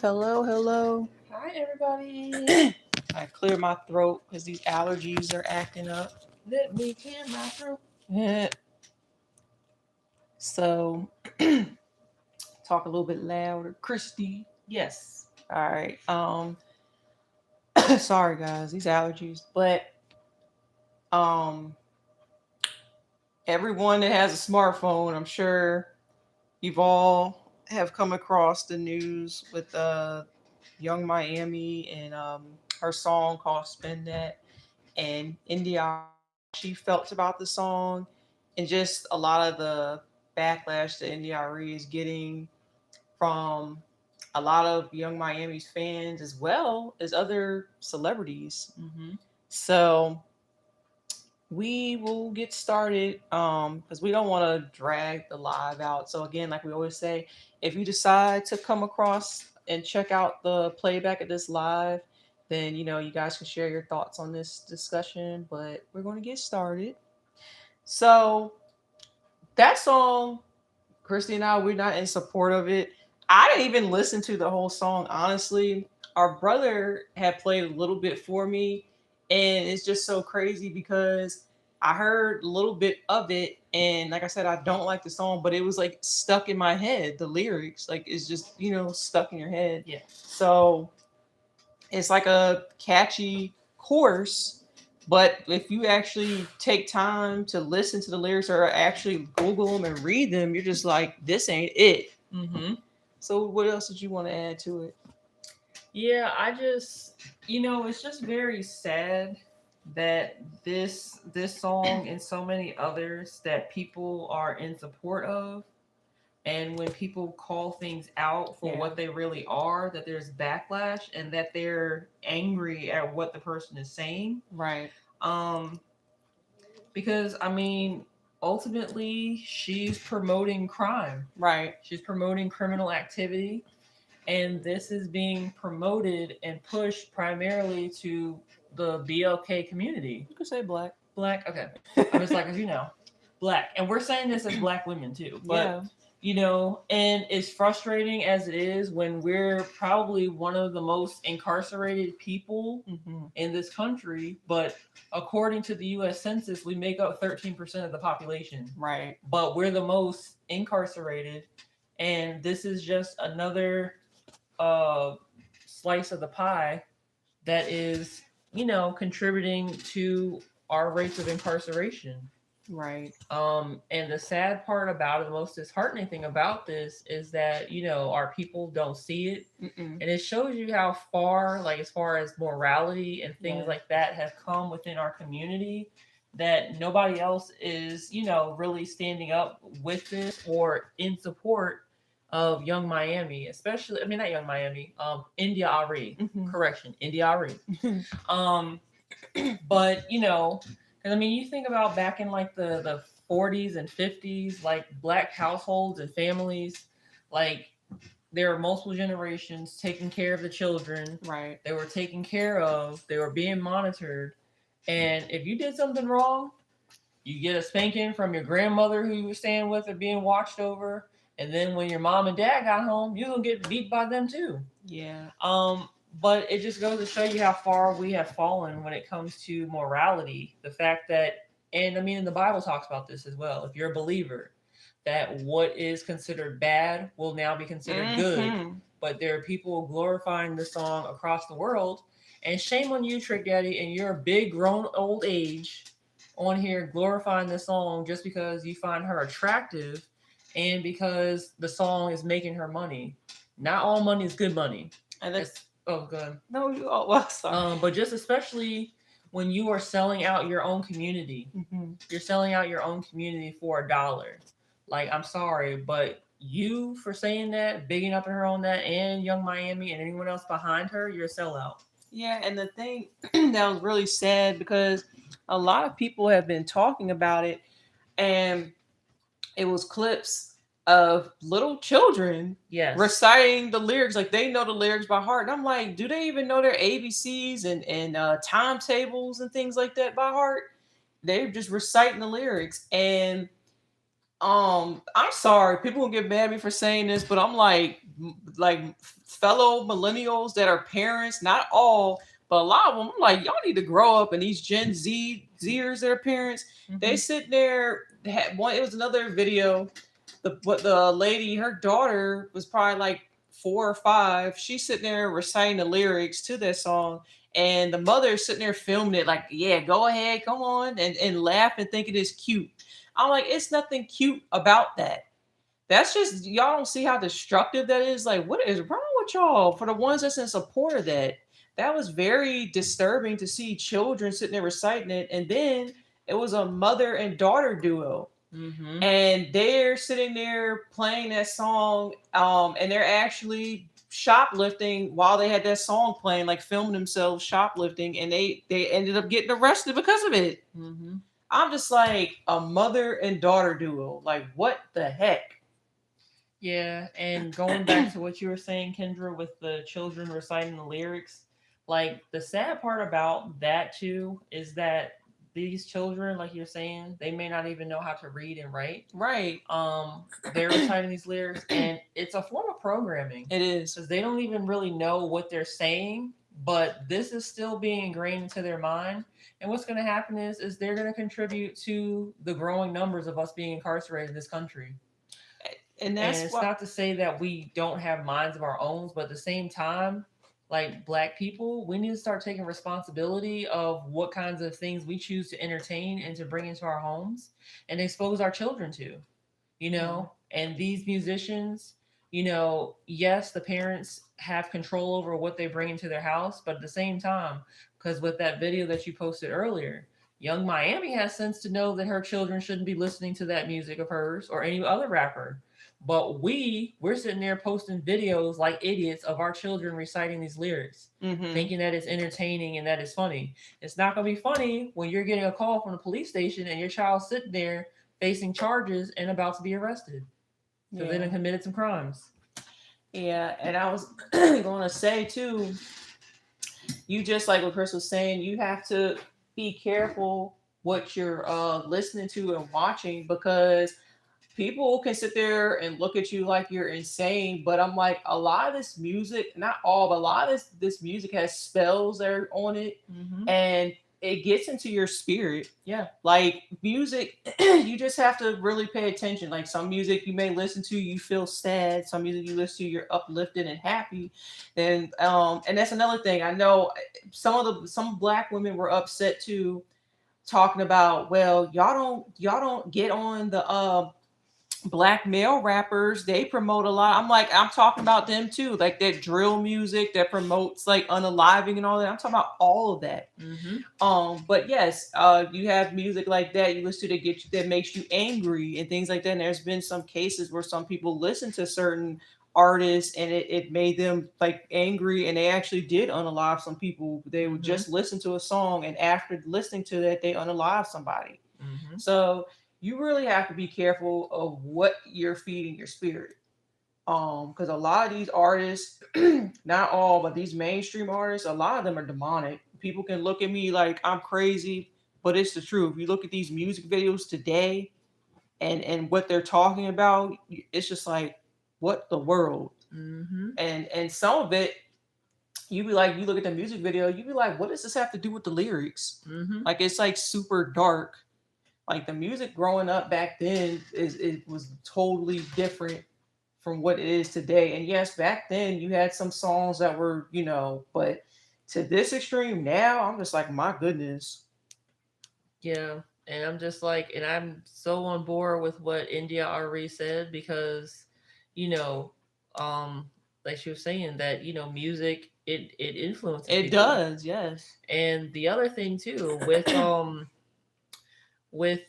Hello, hello. Hi, everybody. I clear my throat because these allergies are acting up. Let me clear my throat. So, talk a little bit louder, Christy. Yes. All right. Sorry guys, these allergies, but um, everyone that has a smartphone, I'm sure you've all have come across the news with Young Miami and her song called "Spin That." And India Arie, how she felt about the song, and just a lot of the backlash that India Arie is getting from a lot of Young Miami's fans as well as other celebrities. Mm-hmm. So we will get started because we don't want to drag the live out. So again, like we always say, if you decide to come across and check out the playback of this live, then you guys can share your thoughts on this discussion. But we're going to get started. So that song, Christy and I, we're not in support of it. I didn't even listen to the whole song, honestly. Our brother had played a little bit for me, and it's just so crazy because I heard a little bit of it, and like I said, I don't like the song, but it was like stuck in my head. The lyrics, like, it's just, stuck in your head. Yeah. So it's like a catchy chorus, but if you actually take time to listen to the lyrics or actually Google them and read them, you're just like, this ain't it. Mm-hmm. So what else did you want to add to it? Yeah, it's just very sad that this song and so many others that people are in support of, and when people call things out for Yeah. what they really are, that there's backlash and that they're angry at what the person is saying. Right. Um, because ultimately she's promoting crime. Right. She's promoting criminal activity, and this is being promoted and pushed primarily to the BLK community. You could say black. Black, okay. I was like, as you know, black. And we're saying this as black women too. But, Yeah. And it's frustrating as it is when we're probably one of the most incarcerated people in this country. But according to the US Census, we make up 13% of the population. Right. But we're the most incarcerated. And this is just another uh, slice of the pie that is, contributing to our rates of incarceration. Right. And the sad part about it, the most disheartening thing about this is that, our people don't see it. Mm-mm. And it shows you how far, like as far as morality and things Yeah. like that have come within our community, that nobody else is, really standing up with this or in support of Young Miami, especially, I mean, not Young Miami, India Arie. Mhm. Correction, India Arie. um, but because I mean, you think about back in like the 40s and 50s, like black households and families, like there were multiple generations taking care of the children. Right. They were taken care of. They were being monitored, and if you did something wrong, you get a spanking from your grandmother who you were staying with or being watched over. And then when your mom and dad got home, you're gonna get beat by them too. Yeah. But it just goes to show you how far we have fallen when it comes to morality. The fact that, and I mean, the Bible talks about this as well. If you're a believer, that what is considered bad will now be considered good. But there are people glorifying the song across the world. And shame on you, Trick Daddy, and your big grown old age on here glorifying the song just because you find her attractive and because the song is making her money. Not all money is good money. And that's Oh, good. no. Well, sorry. But just especially when you are selling out your own community, you're selling out your own community for $1. Like, I'm sorry, but you for saying that, bigging up her on that, and Young Miami and anyone else behind her, you're a sellout. Yeah, and the thing that was really sad because a lot of people have been talking about it, and it was clips of little children Yes. reciting the lyrics, like they know the lyrics by heart. And I'm like, do they even know their ABCs and timetables and things like that by heart? They're just reciting the lyrics, and I'm sorry, people will get mad at me for saying this, but I'm like fellow millennials that are parents, not all, but a lot of them. I'm like, y'all need to grow up. And these Gen Zers that are parents, they Mm-hmm. sit there. Had one. It was another video. The lady, her daughter was probably like 4 or 5. She's sitting there reciting the lyrics to that song, and the mother sitting there filming it, like, yeah, go ahead, come on, and laughing, thinking it's cute. I'm like, it's nothing cute about that. That's just y'all don't see how destructive that is. Like, what is wrong with y'all? For the ones that's in support of that, that was very disturbing to see children sitting there reciting it, and then it was a mother and daughter duo, Mm-hmm. and they're sitting there playing that song, and they're actually shoplifting while they had that song playing, like filming themselves shoplifting, and they ended up getting arrested because of it. Mm-hmm. I'm just like, a mother and daughter duo. Like, what the heck? Yeah, and going back to what you were saying, Kendra, with the children reciting the lyrics, like the sad part about that too is that these children, like you're saying, they may not even know how to read and write. Right. They're reciting these lyrics, and it's a form of programming It is. because they don't even really know what they're saying, but this is still being ingrained into their mind. And what's going to happen is they're going to contribute to the growing numbers of us being incarcerated in this country. And And that's it's what. not to say that we don't have minds of our own, but at the same time, like black people, we need to start taking responsibility of what kinds of things we choose to entertain and to bring into our homes and expose our children to, you Yeah. know? And these musicians, yes, the parents have control over what they bring into their house, but at the same time, because with that video that you posted earlier, Young Miami has sense to know that her children shouldn't be listening to that music of hers or any other rapper. But we're sitting there posting videos like idiots of our children reciting these lyrics, Mm-hmm. thinking that it's entertaining and that it's funny. It's not gonna be funny when you're getting a call from the police station and your child's sitting there facing charges and about to be arrested because they Yeah. done committed some crimes. Yeah. And I was going to say too, you just like what Chris was saying, you have to be careful what you're listening to and watching, because people can sit there and look at you like you're insane. But I'm like, a lot of this music, not all, but a lot of this music has spells that are on it, Mm-hmm. and it gets into your spirit. Yeah. Like music, you just have to really pay attention. Like some music you may listen to, you feel sad. Some music you listen to, you're uplifted and happy. And that's another thing. I know some black women were upset too, talking about, well, y'all don't get on the black male rappers. They promote a lot. I'm like, I'm talking about them too, like that drill music that promotes like unaliving and all that. I'm talking about all of that. Mm-hmm. But yes, you have music like that you listen to that that makes you angry and things like that. And there's been some cases where some people listen to certain artists and it made them like angry, and they actually did unalive some people. They would Mm-hmm. just listen to a song, and after listening to that, they unalive somebody. Mm-hmm. So you really have to be careful of what you're feeding your spirit. Because a lot of these artists, not all, but these mainstream artists, a lot of them are demonic. People can look at me like I'm crazy, but it's the truth. You look at these music videos today, and what they're talking about, it's just like, what the world? Mm-hmm. And some of it, you be like, you look at the music video, you be like, what does this have to do with the lyrics? Mm-hmm. Like, it's like super dark. Like the music growing up back then is it was totally different from what it is today. And yes, back then you had some songs that were, but to this extreme now, I'm just like, my goodness. Yeah. And I'm just like, and I'm so on board with what India Arie said because, you know, um, like she was saying that, music, it influences It people. does, yes. And the other thing too, with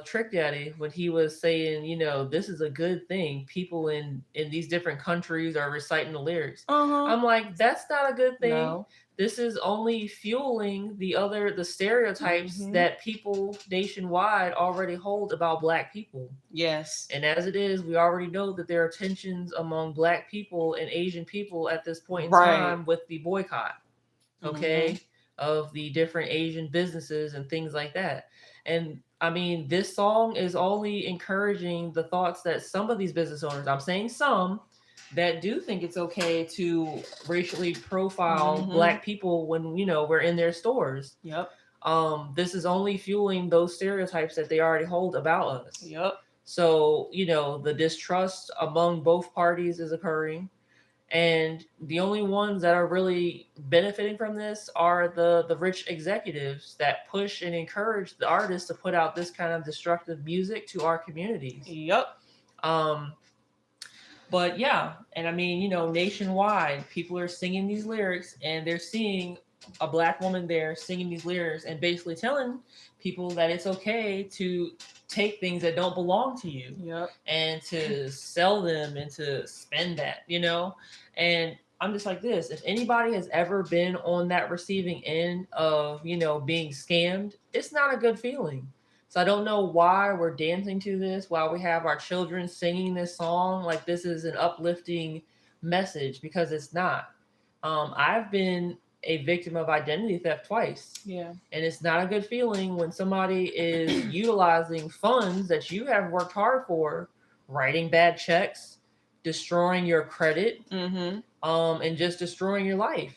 Trick Daddy when he was saying, this is a good thing. People in these different countries are reciting the lyrics. Uh-huh. I'm like, that's not a good thing. No. This is only fueling the stereotypes Mm-hmm. that people nationwide already hold about black people. Yes. And as it is, we already know that there are tensions among black people and Asian people at this point in Right. time with the boycott, Mm-hmm. okay, of the different Asian businesses and things like that. And I mean, this song is only encouraging the thoughts that some of these business owners, I'm saying some, that do think it's okay to racially profile Mm-hmm. black people when, we're in their stores. Yep. This is only fueling those stereotypes that they already hold about us. Yep. So, the distrust among both parties is occurring. And the only ones that are really benefiting from this are the rich executives that push and encourage the artists to put out this kind of destructive music to our communities. Yep. Um, but yeah, and I mean, nationwide, people are singing these lyrics and they're seeing a black woman there singing these lyrics and basically telling people that it's okay to take things that don't belong to you Yep. and to sell them and to spend that. And I'm just like this. If anybody has ever been on that receiving end of, being scammed, it's not a good feeling. So I don't know why we're dancing to this while we have our children singing this song like this is an uplifting message, because it's not. I've been a victim of identity theft twice. Yeah. And it's not a good feeling when somebody is utilizing funds that you have worked hard for, writing bad checks, destroying your credit, Mm-hmm. and just destroying your life.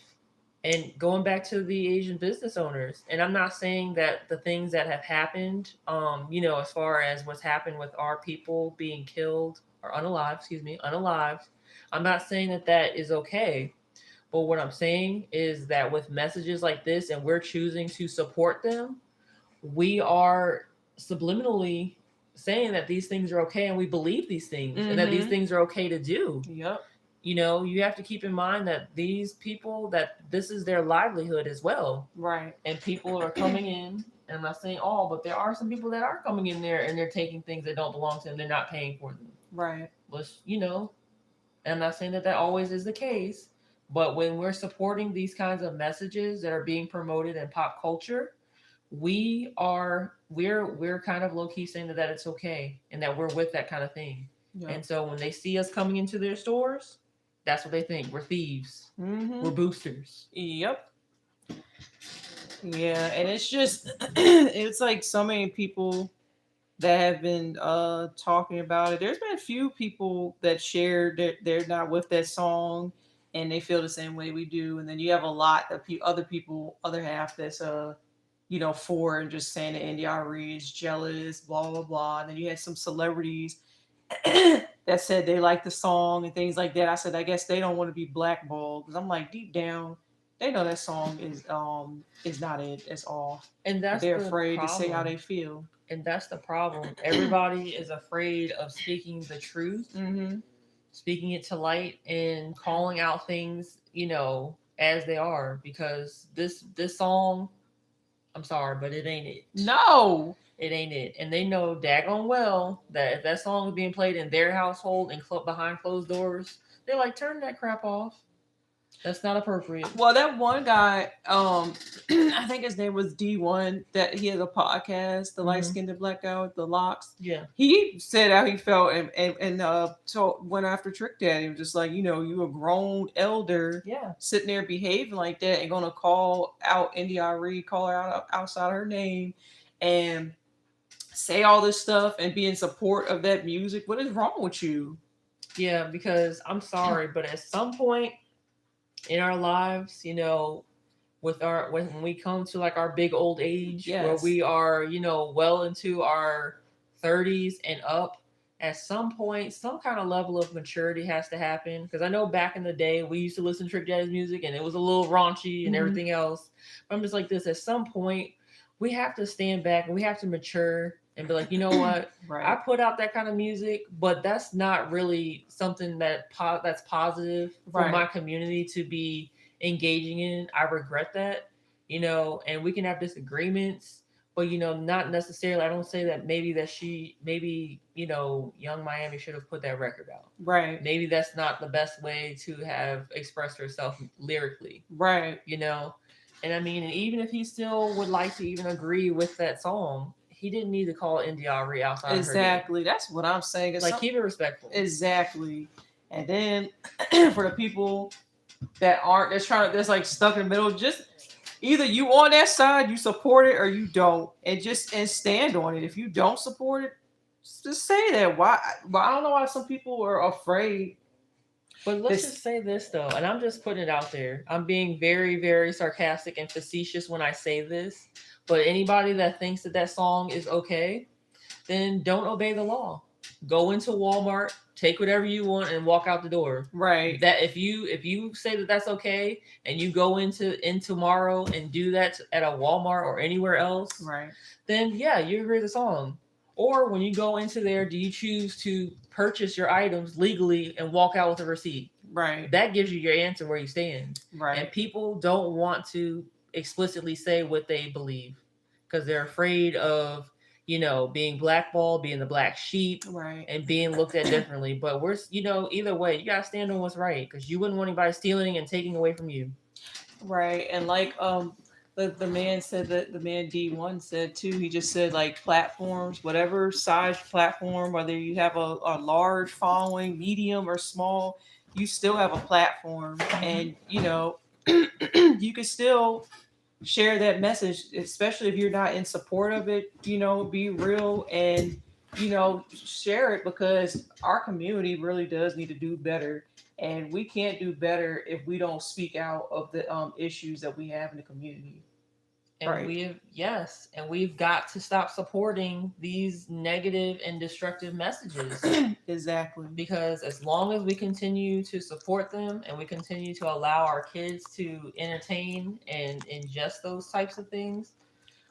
And going back to the Asian business owners, and I'm not saying that the things that have happened, as far as what's happened with our people being killed or unalived, I'm not saying that that is okay. But what I'm saying is that with messages like this, and we're choosing to support them, we are subliminally saying that these things are okay and we believe these things and that these Mm-hmm. things are okay to do. Yep. You have to keep in mind that these people, that this is their livelihood as well. Right. And people are coming in, and I'm not saying all, but there are some people that are coming in there and they're taking things that don't belong to them. They're not paying for them. Right. And I'm not saying that that always is the case, but when we're supporting these kinds of messages that are being promoted in pop culture, we're kind of low key saying that it's okay and that we're with that kind of thing. Yep. And so when they see us coming into their stores, that's what they think. We're thieves. Mm-hmm. We're boosters. Yep. Yeah, and it's just it's like so many people that have been talking about it. There's been a few people that shared that they're not with that song and they feel the same way we do. And then you have a lot of other people, other half that's for and just saying that India Arie is jealous, blah blah blah. And then you had some celebrities that said they like the song and things like that. I said I guess they don't want to be blackballed because I'm like deep down they know that song is not it. It's off. And But that's they're the afraid to say how problem. they feel. And that's the problem. Everybody is afraid of speaking the truth, Mm-hmm. speaking it to light, and calling out things, as they are. Because this song, I'm sorry, but it ain't it. No. It ain't it. And they know daggone well that if that song is being played in their household and behind closed doors, they're like, turn that crap off. That's not appropriate. Well, that one guy, I think his name was D1, that he had a podcast, the light Mhm. skinned black guy with the locks. Yeah. He said how he felt and so went after Trick Daddy. He was just like, you a grown elder Yeah. sitting there behaving like that and gonna call out India Arie, call her out outside her name and say all this stuff and be in support of that music. What is wrong with you? Yeah, because I'm sorry, but at some point in our lives, when we come to like our big old age where Yes. we are, well into our 30s and up, at some point some kind of level of maturity has to happen. Because I know back in the day we used to listen to Trick Daddy's music and it was a little raunchy and Mhm. everything else. But I'm just like this, at some point we have to stand back and we have to mature and be like, you know what, I Right. put out that kind of music, but that's not really something that's positive for Right. my community to be engaging in. I regret that, and we can have disagreements, but not necessarily. I don't say that maybe Young Miami should have put that record out. Right. Maybe that's not the best way to have expressed herself lyrically, Right. And I mean, and even if he still would like to even agree with that song, he didn't need to call India Arie outside of her name. Exactly. That's what I'm saying. It's Like, keep it respectful. exactly. And then for the people that aren't, that's like stuck in the middle, just Either you on that side, you support it, or you don't, and stand on it. If you don't support it, just say that. Why? But I don't know why some people are afraid. But let's This just say this though, and I'm just putting it out there. I'm being very, very sarcastic and facetious when I say this. But anybody that thinks that that song is okay, then don't obey the law. Go into Walmart, take whatever you want, and walk out the door. right, That if you say that that's okay, and you go in tomorrow and do that at a Walmart or anywhere else, right, then yeah, you agree with the song. Or when you go into there, do you choose to purchase your items legally and walk out with a receipt? right, That gives you your answer where you stand. And right, people don't want to explicitly say what they believe because they're afraid of, being blackballed, being the black sheep, right, and being looked at differently. But either way, you gotta stand on what's right because you wouldn't want anybody stealing and taking away from you. right. And like the man said that the man D1 said too. He just said like platforms, whatever size platform, whether you have a large following, medium or small, you still have a platform, and you can still share that message, especially if you're not in support of it. Be real and share it, because our community really does need to do better, and we can't do better if we don't speak out of the issues that we have in the community. And Right. we've got to stop supporting these negative and destructive messages Exactly. because as long as we continue to support them and we continue to allow our kids to entertain and ingest those types of things,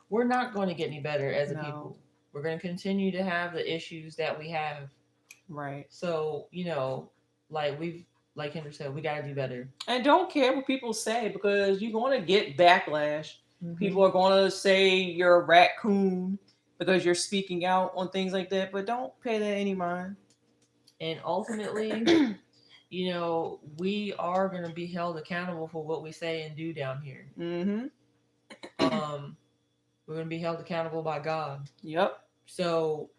we're not going to get any better as a No. people. We're going to continue to have the issues that we have. Right. So, like Kendra said, we got to do better. And don't care what people say, because you're going to get backlash. Mm-hmm. People are going to say you're a raccoon because you're speaking out on things like that, but don't pay that any mind. And ultimately, we are going to be held accountable for what we say and do down here. Mm-hmm. Um, we're going to be held accountable by God. Yep. So,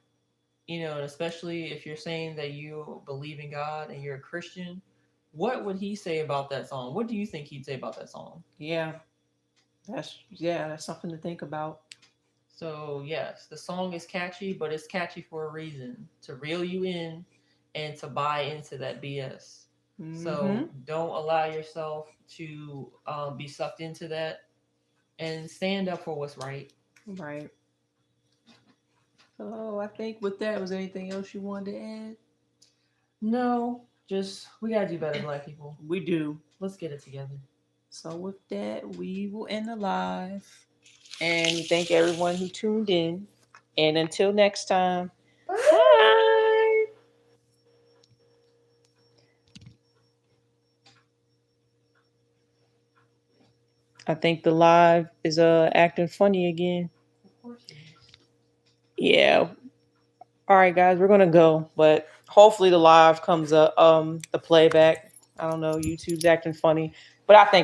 and especially if you're saying that you believe in God and you're a Christian, what would he say about that song? What do you think he'd say about that song? Yeah. That's something to think about. So, yes, the song is catchy, but it's catchy for a reason to reel you in and to buy into that BS. Mm-hmm. So, don't allow yourself to be sucked into that and stand up for what's right. Right. So I think with that, was there anything else you wanted to add? No, just we got to do better, black people. We do. Let's get it together. So with that, we will end the live. And we thank everyone who tuned in. And until next time, bye. I think the live is acting funny again. Of course it is. Yeah. All right, guys, we're gonna go, but hopefully the live comes up. The playback. I don't know. YouTube's acting funny, but I think